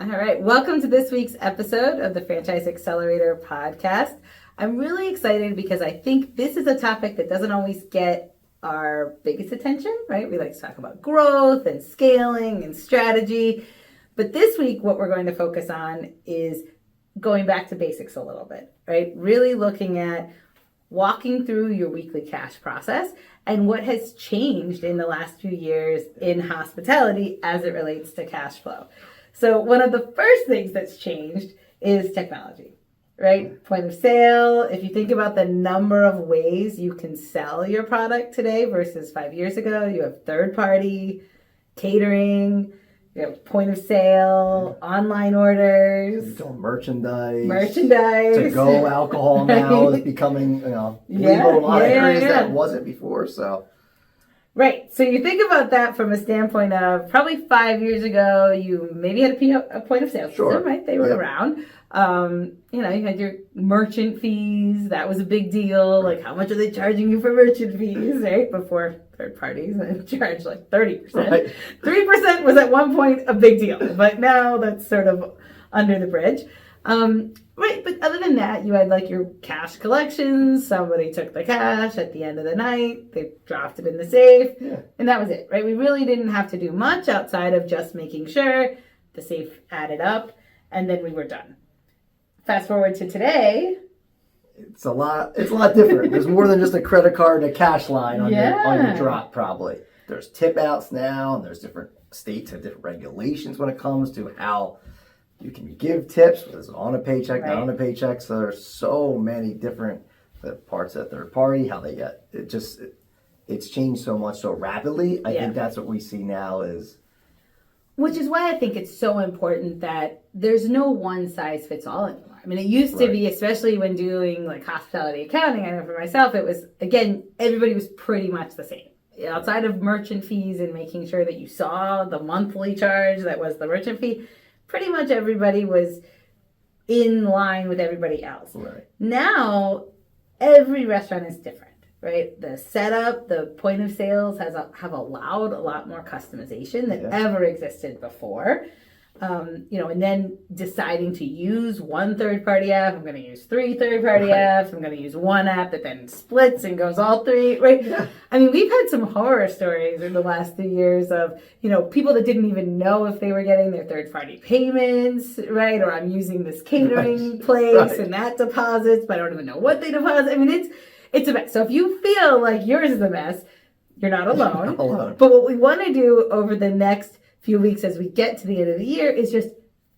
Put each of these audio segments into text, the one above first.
All right, welcome to this week's episode of the Franchise Accelerator podcast. I'm really excited because I think this is a topic that doesn't always get our biggest attention, right? We like to talk about growth and scaling and strategy. But this week, what we're going to focus on is going back to basics a little bit, right? Really looking at walking through your weekly cash process and what has changed in the last few years in hospitality as it relates to cash flow. So one of the first things that's changed is technology, right? Point of sale. If you think about the number of ways you can sell your product today versus 5 years ago, you have third party, catering, you have point of sale, online orders. You're doing merchandise. To go alcohol now is becoming, legal in a lot of areas that wasn't before. So. Right. So you think about that from a standpoint of probably 5 years ago, you maybe had a point of sale system, right? They were around. You had your merchant fees. That was a big deal. Like, how much are they charging you for merchant fees, right? Before third parties charge like 30%. Right. 3% was at one point a big deal, but now that's sort of under the bridge. Right, but other than that, you had like your cash collections. Somebody took the cash at the end of the night. They dropped it in the safe. Yeah. And that was it, right? We really didn't have to do much outside of just making sure the safe added up, and then we were done. Fast forward to today. It's a lot different. There's more than just a credit card and a cash line on your drop, probably. There's tip outs now, and there's different states have different regulations when it comes to how you can give tips, whether it's on a paycheck, not on a paycheck. So there's so many different parts at third party, how they get it. It's changed so much so rapidly. I think that's what we see now is. Which is why I think it's so important that there's no one size fits all anymore. I mean, it used to be, especially when doing like hospitality accounting, I know for myself, it was, again, everybody was pretty much the same. Outside of merchant fees and making sure that you saw the monthly charge that was the merchant fee, pretty much everybody was in line with everybody else. Right. Now, every restaurant is different, right? The setup, the point of sales have allowed a lot more customization than ever existed before. And then deciding to use one third-party app. I'm going to use 3 third-party apps. I'm going to use one app that then splits and goes all 3, right? Yeah. I mean, we've had some horror stories in the last 2 years of, people that didn't even know if they were getting their third-party payments, right? Or I'm using this catering place and that deposits, but I don't even know what they deposit. I mean, it's a mess. So if you feel like yours is a mess, you're not alone. But what we want to do over the next few weeks as we get to the end of the year is just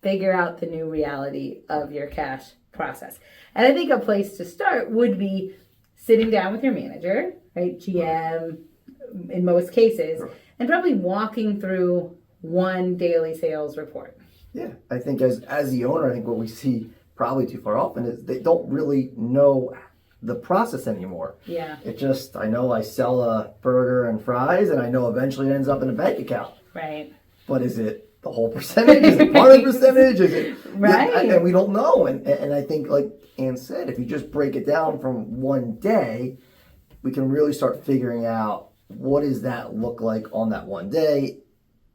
figure out the new reality of your cash process. And I think a place to start would be sitting down with your manager, right, GM in most cases, and probably walking through one daily sales report. Yeah, I think as the owner, I think what we see probably too far often is they don't really know the process anymore. Yeah. I know I sell a burger and fries, and I know eventually it ends up in a bank account. Right. But is it the whole percentage? Is it part of the percentage? Is it right? And we don't know. And I think, like Ann said, if you just break it down from one day, we can really start figuring out what does that look like on that one day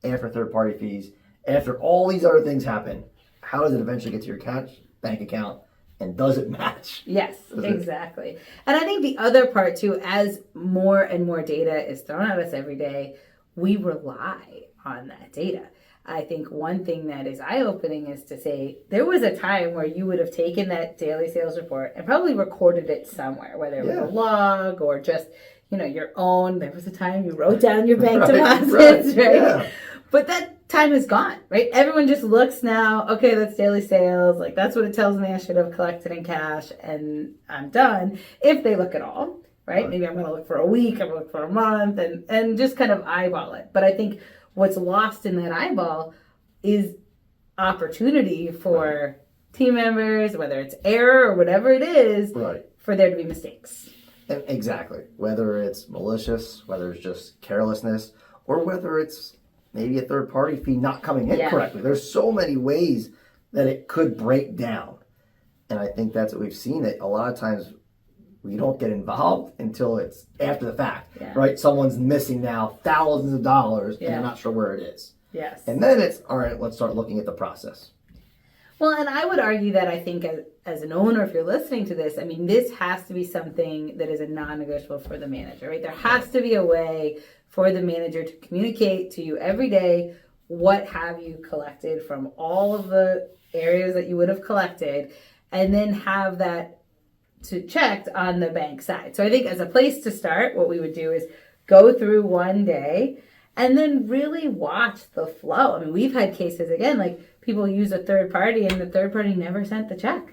after third-party fees, after all these other things happen. How does it eventually get to your cash bank account? And does it match? Yes, exactly. And I think the other part, too, as more and more data is thrown at us every day, we rely on that data. I think one thing that is eye-opening is to say there was a time where you would have taken that daily sales report and probably recorded it somewhere, whether it was a log or just, your own. There was a time you wrote down your bank deposits, right? Yeah. But that time is gone, right? Everyone just looks now, okay, that's daily sales. Like, that's what it tells me I should have collected in cash, and I'm done. If they look at all, right? Maybe I'm going to look for a week, I'm going to look for a month, and just kind of eyeball it. But I think what's lost in that eyeball is opportunity for team members, whether it's error or whatever it is, for there to be mistakes. Exactly. Whether it's malicious, whether it's just carelessness, or whether it's maybe a third-party fee not coming in correctly. There's so many ways that it could break down. And I think that's what we've seen, that a lot of times we don't get involved until it's after the fact, right? Someone's missing now thousands of dollars and they're not sure where it is. Yes. And then it's, all right, let's start looking at the process. Well, and I would argue that I think as an owner, if you're listening to this, I mean, this has to be something that is a non-negotiable for the manager, right? There has to be a way for the manager to communicate to you every day, what have you collected from all of the areas that you would have collected, and then have that checked on the bank side. So I think as a place to start, what we would do is go through one day and then really watch the flow. I mean, we've had cases, again, like people use a third party and the third party never sent the check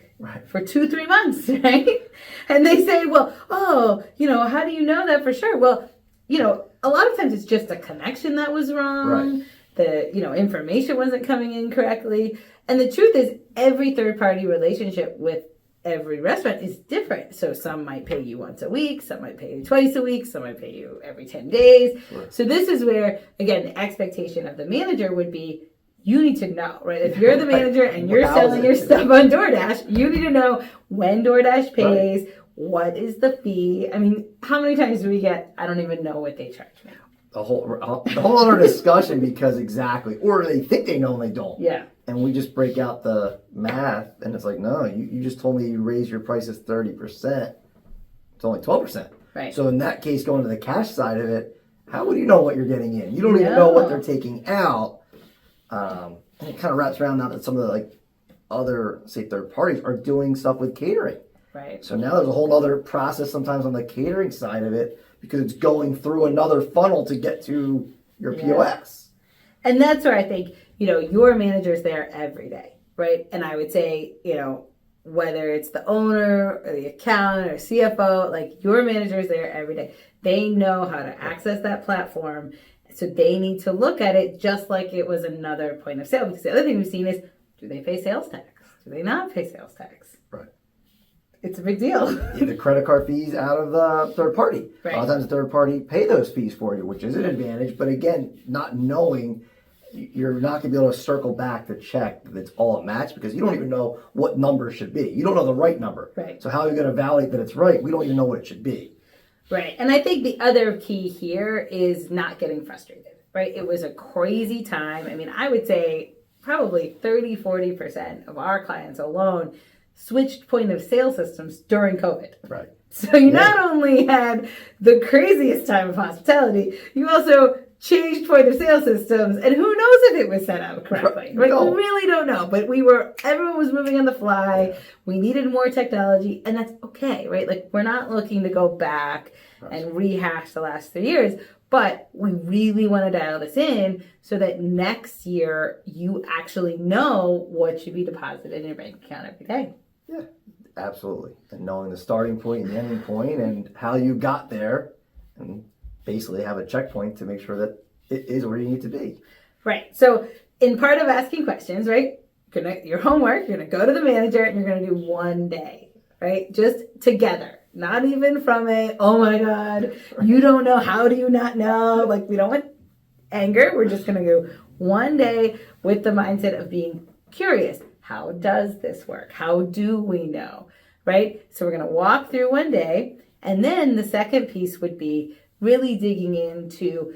for 2-3 months, right? And they say, well, oh, how do you know that for sure? Well, a lot of times it's just a connection that was wrong. Right. The, information wasn't coming in correctly. And the truth is every third party relationship with every restaurant is different. So some might pay you once a week, some might pay you twice a week, some might pay you every 10 days. Sure. So this is where, again, the expectation of the manager would be, you need to know, right? If you're the manager and you're selling your stuff on DoorDash, you need to know when DoorDash pays, what is the fee. I mean, how many times do we get, I don't even know what they charge now. The whole other discussion because exactly, or they think they know and they don't. Yeah. And we just break out the math and it's like, no, you just told me you raised your prices 30%. It's only 12%. Right. So in that case, going to the cash side of it, how would you know what you're getting in? You don't even know what they're taking out. And it kind of wraps around now that some of the other, say, third parties are doing stuff with catering. Right. So now there's a whole other process sometimes on the catering side of it because it's going through another funnel to get to your POS. And that's where I think, your manager's there every day, right? And I would say, whether it's the owner or the accountant or CFO, your manager's there every day. They know how to access that platform. So they need to look at it just like it was another point of sale. Because the other thing we've seen is, do they pay sales tax? Do they not pay sales tax? Right. It's a big deal. The credit card fees out of the third party. Right. A lot of times the third party pay those fees for you, which is an advantage. But again, not knowing, you're not going to be able to circle back to check that it's all a match because you don't even know what number it should be. You don't know the right number. Right. So how are you going to validate that it's right? We don't even know what it should be. Right. And I think the other key here is not getting frustrated, right? It was a crazy time. I mean, I would say probably 30-40% of our clients alone switched point of sale systems during COVID. Right. So you not only had the craziest time of hospitality, you also changed point of sale systems, and who knows if it was set up correctly. Right? No. We really don't know. But everyone was moving on the fly. We needed more technology, and that's okay, right? We're not looking to go back and rehash the last 3 years, but we really want to dial this in so that next year you actually know what should be deposited in your bank account every day. Yeah, absolutely. And knowing the starting point and the ending point and how you got there and basically have a checkpoint to make sure that it is where you need to be. Right. So in part of asking questions, right, your homework, you're going to go to the manager and you're going to do one day, right? Just together. Not even from oh my God, you don't know, how do you not know? We don't want anger. We're just going to go one day with the mindset of being curious. How does this work? How do we know, right? So we're going to walk through one day. And then the second piece would be really digging into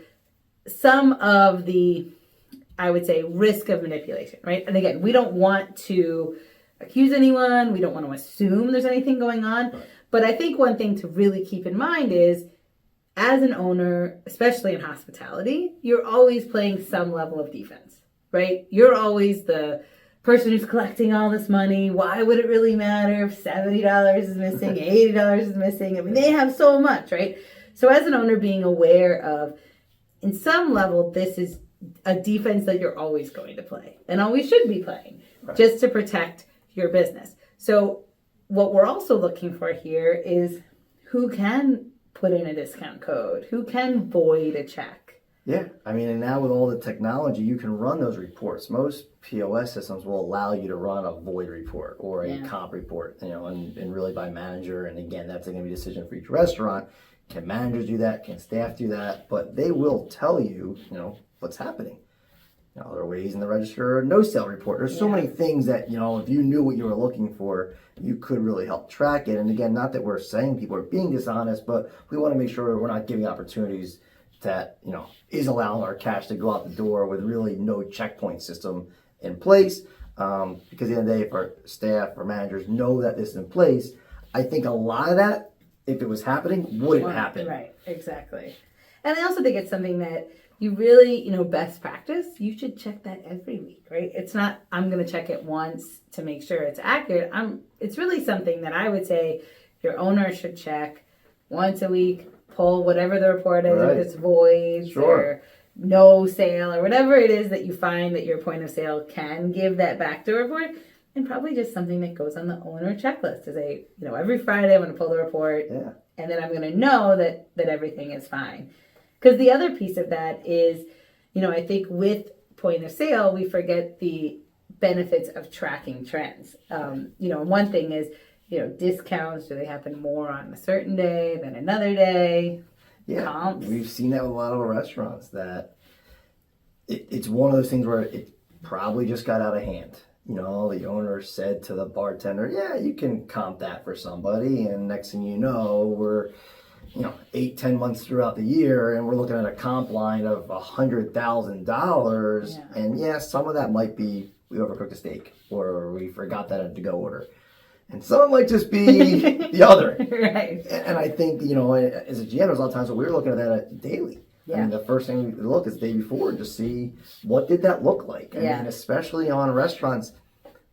some of the, I would say, risk of manipulation, right? And again, we don't want to accuse anyone. We don't want to assume there's anything going on. Right. But I think one thing to really keep in mind is, as an owner, especially in hospitality, you're always playing some level of defense, right? You're always the person who's collecting all this money. Why would it really matter if $70 is missing, $80 is missing? I mean, they have so much, right? So as an owner, being aware of, in some level, this is a defense that you're always going to play and always should be playing, just to protect your business. So what we're also looking for here is who can put in a discount code, who can void a check. Yeah, I mean, and now with all the technology, you can run those reports. Most POS systems will allow you to run a void report or a comp report, and really by manager. And again, that's going to be a decision for each restaurant. Can managers do that? Can staff do that? But they will tell you, what's happening. There are ways in the register, no sale report. There's so many things that, if you knew what you were looking for, you could really help track it. And again, not that we're saying people are being dishonest, but we want to make sure we're not giving opportunities that, is allowing our cash to go out the door with really no checkpoint system in place. Because at the end of the day, if our staff or managers know that this is in place, I think a lot of that, if it was happening, wouldn't happen. Right, exactly. And I also think it's something that you really, best practice, you should check that every week, right? It's not, I'm going to check it once to make sure it's accurate. It's really something that I would say your owner should check once a week, pull whatever the report is, if it's voids or no sale or whatever it is that you find that your point of sale can give that backdoor report, and probably just something that goes on the owner checklist to say, every Friday I'm going to pull the report and then I'm going to know that everything is fine. Because the other piece of that is, I think with point of sale, we forget the benefits of tracking trends. One thing is, discounts, do they happen more on a certain day than another day? Yeah, comps. We've seen that with a lot of restaurants that it's one of those things where it probably just got out of hand. The owner said to the bartender, yeah, you can comp that for somebody. And next thing you know, we're 8-10 months throughout the year, and we're looking at a comp line of $100,000. And some of that might be we overcooked a steak or we forgot that at a to-go order. And some of it might just be the other. Right. And I think, as a GM, there's a lot of times when we're looking at that daily. Yeah. I mean, the first thing we look is the day before and just see what did that look like. I mean, especially on restaurants,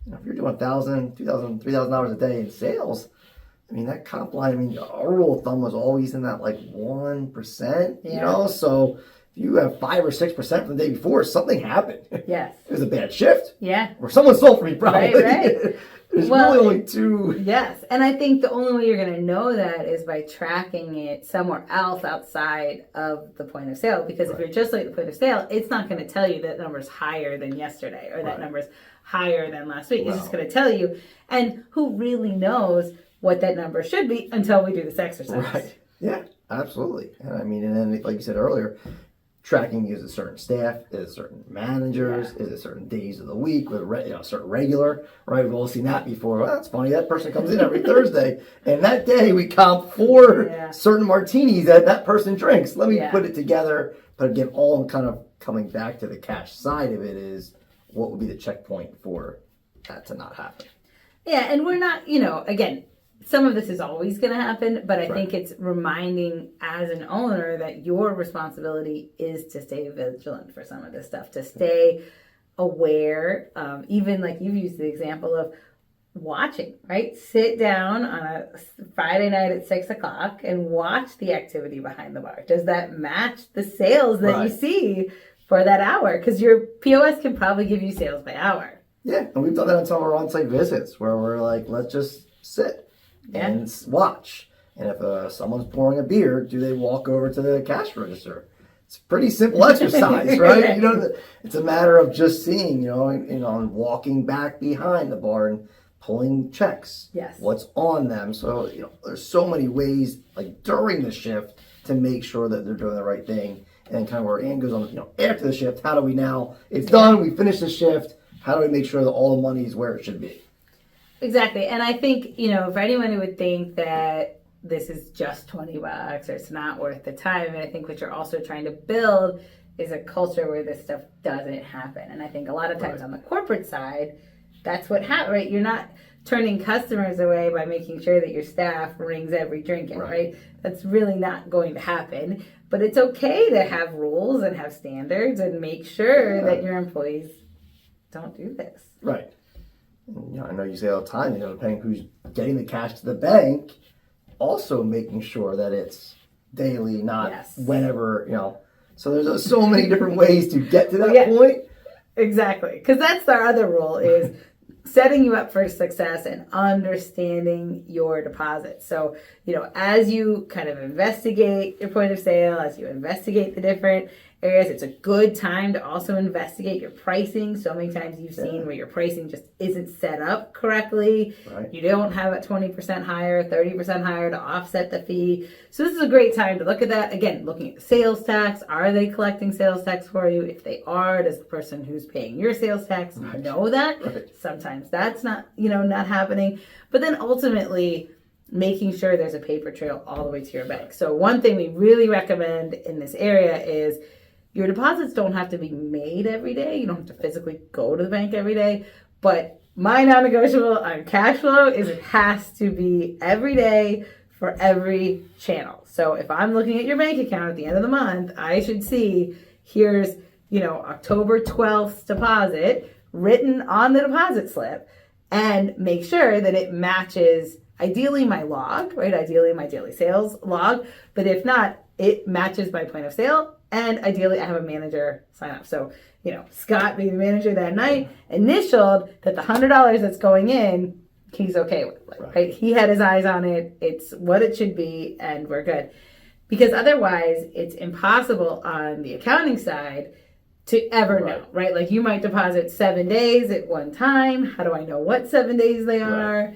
if you're doing $1,000, $2,000, $3,000 a day in sales, I mean, that comp line, our rule of thumb was always in that 1%, so if you have 5 or 6% from the day before, something happened. Yes. It was a bad shift. Yeah. Or someone stole from me, probably. Right. There's really only two. Yes. And I think the only way you're going to know that is by tracking it somewhere else outside of the point of sale. Because if you're just like the point of sale, it's not going to tell you that number's higher than yesterday or that number's higher than last week. It's just going to tell you. And who really knows what that number should be until we do this exercise. Right. Yeah, absolutely. And and then like you said earlier, tracking is a certain staff, is certain managers, is it certain days of the week with certain regular, right? We've all seen that before. Well, that's funny. That person comes in every Thursday, and that day we comp 4 certain martinis that person drinks. Let me put it together. But again, all kind of coming back to the cash side of it is what would be the checkpoint for that to not happen. Yeah, and we're not, again, some of this is always going to happen, but I think it's reminding as an owner that your responsibility is to stay vigilant for some of this stuff, to stay aware. Even like you've used the example of watching, right? Sit down on a Friday night at 6:00 and watch the activity behind the bar. Does that match the sales that you see for that hour? Because your POS can probably give you sales by hour. Yeah, and we've done that on some of our on-site visits where we're like, let's just sit and watch. And if someone's pouring a beer, do they walk over to the cash register? It's a pretty simple exercise, right? It's a matter of just seeing, and walking back behind the bar and pulling checks. Yes. What's on them? So, there's so many ways, like during the shift, to make sure that they're doing the right thing. And kind of where Ann goes on, after the shift, how do we now? It's done. We finished the shift. How do we make sure that all the money is where it should be? Exactly. And I think, for anyone who would think that this is just $20 or it's not worth the time, and I think what you're also trying to build is a culture where this stuff doesn't happen. And I think a lot of times on the corporate side, that's what happens, right? You're not turning customers away by making sure that your staff rings every drink in, right? That's really not going to happen. But it's okay to have rules and have standards and make sure that your employees don't do this. Right. I know you say all the time, depending who's getting the cash to the bank, also making sure that it's daily, not whenever, So there's so many different ways to get to that point. Exactly. Because that's our other rule is setting you up for success and understanding your deposits. So, as you kind of investigate your point of sale, as you investigate the different areas, it's a good time to also investigate your pricing. So many times you've seen where your pricing just isn't set up correctly. Right. You don't have it 20% higher, 30% higher to offset the fee. So this is a great time to look at that. Again, looking at the sales tax. Are they collecting sales tax for you? If they are, does the person who's paying your sales tax know that? Right. Sometimes that's not, not happening. But then ultimately, making sure there's a paper trail all the way to your bank. So one thing we really recommend in this area is your deposits don't have to be made every day. You don't have to physically go to the bank every day, But my non-negotiable on cash flow is it has to be every day for every channel. So if I'm looking at your bank account at the end of the month, I should see here's, October 12th deposit written on the deposit slip, and make sure that it matches ideally my log, right? Ideally my daily sales log, but if not, it matches my point of sale, and ideally I have a manager sign up. So, Scott being the manager that night initialed that the $100 that's going in, he's okay with it, right? He had his eyes on it. It's what it should be, and we're good. Because otherwise, it's impossible on the accounting side to ever know, right? Like you might deposit 7 days at one time. How do I know what 7 days they are?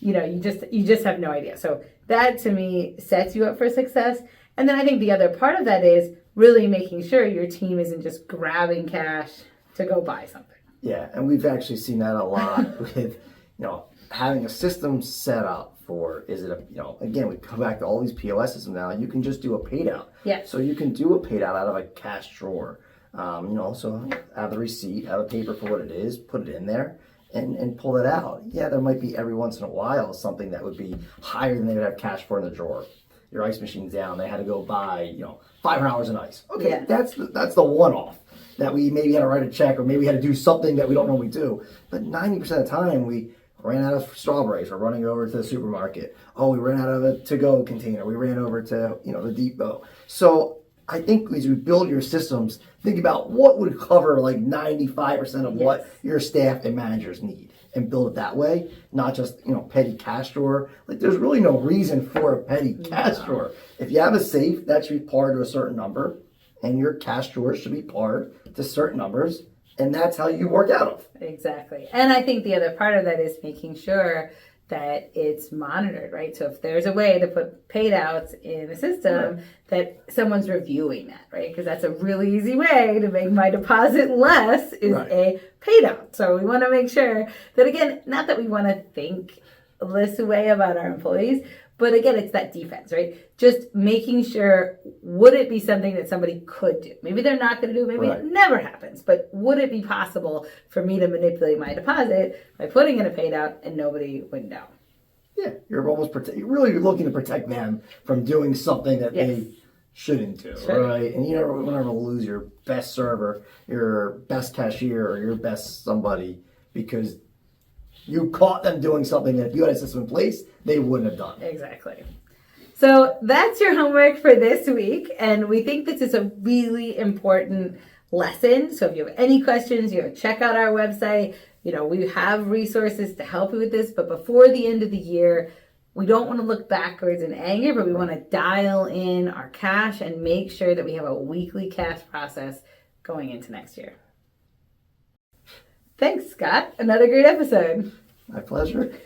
You just have no idea. So that to me sets you up for success. And then I think the other part of that is really making sure your team isn't just grabbing cash to go buy something. Yeah, and we've actually seen that a lot with, having a system set up for, again, we come back to all these POS systems now, you can just do a paid out. Yeah. So you can do a paid out of a cash drawer. So have the receipt, have a paper for what it is, put it in there, and pull it out. Yeah, there might be every once in a while something that would be higher than they would have cash for in the drawer. Your ice machine's down, they had to go buy, $500 in ice. Okay, yeah. That's the one-off that we maybe had to write a check, or maybe we had to do something that we don't normally do. But 90% of the time, we ran out of strawberries. We're running over to the supermarket. Oh, we ran out of a to-go container. We ran over to, the depot. So I think as you build your systems, think about what would cover like 95% of what your staff and managers need, and build it that way, not just, petty cash drawer. Like there's really no reason for a petty cash drawer. If you have a safe, that should be pared to a certain number, and your cash drawer should be pared to certain numbers, and that's how you work out of. Exactly. And I think the other part of that is making sure that it's monitored, right? So if there's a way to put paid outs in a system, that someone's reviewing that, right? Because that's a really easy way to make my deposit less is a paid out. So we want to make sure that, again, not that we want to think this way about our employees, but again, it's that defense, right? Just making sure, would it be something that somebody could do? Maybe they're not going to do it. Maybe it never happens. But would it be possible for me to manipulate my deposit by putting in a paid out and nobody would know? Yeah, you're you're really looking to protect them from doing something that they shouldn't do, right? And you never want to lose your best server, your best cashier, or your best somebody because you caught them doing something that if you had a system in place, they wouldn't have done. Exactly. So that's your homework for this week. And we think this is a really important lesson. So if you have any questions, check out our website. We have resources to help you with this. But before the end of the year, we don't want to look backwards in anger, but we want to dial in our cash and make sure that we have a weekly cash process going into next year. Thanks, Scott. Another great episode. My pleasure.